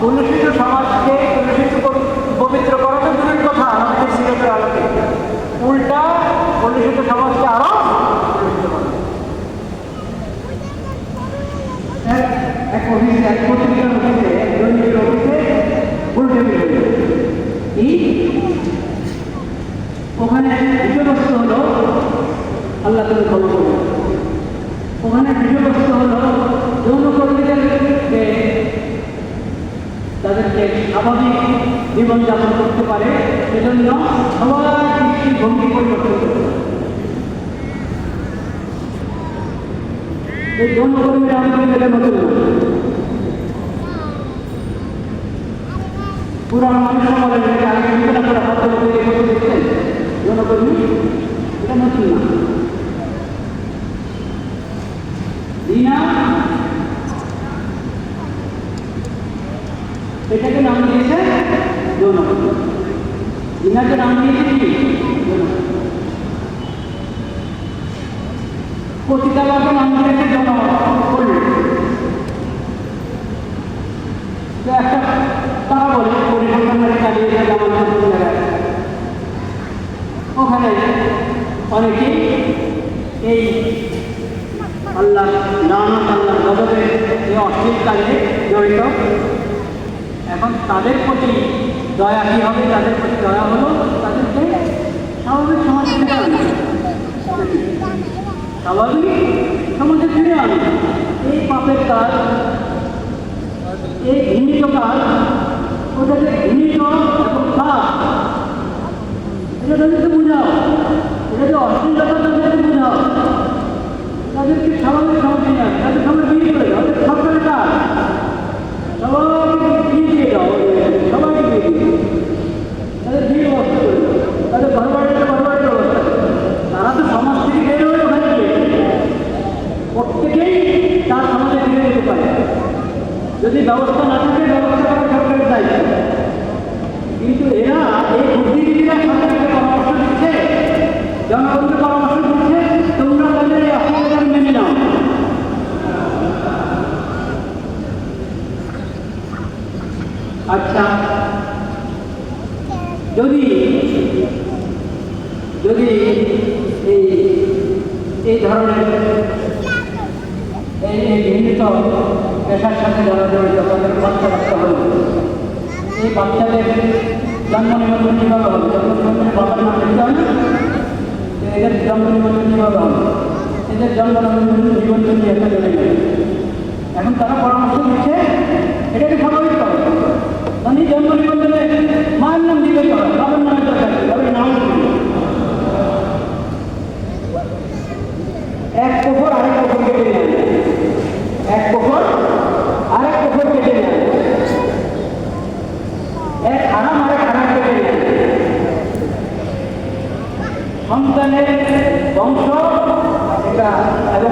কলুষিত সমাজকে কলুষিত পবিত্র করা তো দূরের কথা, আমাদের সিরতের আলোকে উল্টা কলুষিত সমাজকে আরো কলুষিত করা। এক অফিসে, এক পত্রিকার অফিসে, এক দৈনিকের অফিসে উল্টে মিলে কি ওখানে বিষয়বস্তু হলো আল্লাহ তুমি খবর করবে। ওখানে বিষয়বস্তু হলো যৌনকর্মীদেরকে তাদেরকে স্বাভাবিক জীবনযাপন করতে পারে সেজন্য সবার দৃষ্টিভঙ্গি পরিবর্তন করতে হবে। এই যৌনকর্মীরা আমাদের এটা নতুন না, পুরানো মানুষের বলে আগে বিবেচনা করা দেখতেন যৌনকর্মী, এটা নতুন না। জিনা এটাকে নাম দিয়েছে যৌনকর্মী, জিনাকে নাম দিয়েছে কি পতিতালয়কে নাম দিয়েছে যৌনকর্মী। তো একটা তারা বলে পরিসংখ্যান চালিয়ে যায় ওখানে অনেকেই এই আল্লাহ লানত আল্লাহ গজবে এই অশ্লীল কাজে জড়িত। এখন তাদের প্রতি দয়া কী হবে? তাদের প্রতি দয়া হলো তাদেরকে স্বাভাবিক সমাজে ফিরে আনবে, স্বাভাবিক সমাজে ফিরে আনবে। এই পাপের কাজ, এই ঘৃণিত কাজ, ওদেরকে ঘৃণিত এবং পাপ, এটা তাদেরকে বোঝাও, এটা যে অশ্লীলতা তাদেরকে বোঝাও, তাদেরকে স্বাভাবিক সমাজে নেয়, তাদের সঙ্গে বিয়ে করে দাও, সরকারের কাজ সবাইকে বিয়ে দিয়ে দাও, সবাইকে বিয়ে দিয়ে তাদের বিয়ে ব্যবস্থা করে দাও, তাদের ঘর বাড়িতে ব্যবস্থা করে। তারা তো সমাজ থেকে বের হয়ে ওখানে প্রত্যেকেই তার সমাজে ফিরে যেতে পারে। যদি ব্যবস্থা না থাকে ব্যবস্থা করা সরকারের দায়িত্ব। কিন্তু এরা এই বুদ্ধিজীবীরা সরকারকে পরামর্শ দিচ্ছে, জনগণকে পরামর্শ দিচ্ছে তোমরা তাদের এই অসুবিধা মেনে নাও। আচ্ছা, যদি যদি এই ধরনের এই ঘৃণিত পেশার সাথে যারা জড়িত তাদের বাচ্চা হল, এই বাচ্চাদের জন্ম নিবন্ধন কীভাবে হবে? জন্ম নিবন্ধনের বাবার নাম লিখতে হবে, এদের জন্ম নিবন্ধন কীভাবে হবে? এদের জন্ম নিবন্ধন নিয়ে একটা জমে যাবে। এখন তারা পরামর্শ দিচ্ছে এটাকে স্বাভাবিক হবে, মানে জন্ম নিবন্ধনে মায়ের নাম দিলেই হবে, বাবার নামে দরকার নেই, বাবার নাম এক কোফর আরেক কোফর কেটে নেয়, এক কোফর আরেক কোফর কেটে নেয়, এক হারাম আরেক হারাম কেটে নেয়। সন্তানের বংশ এটা এবং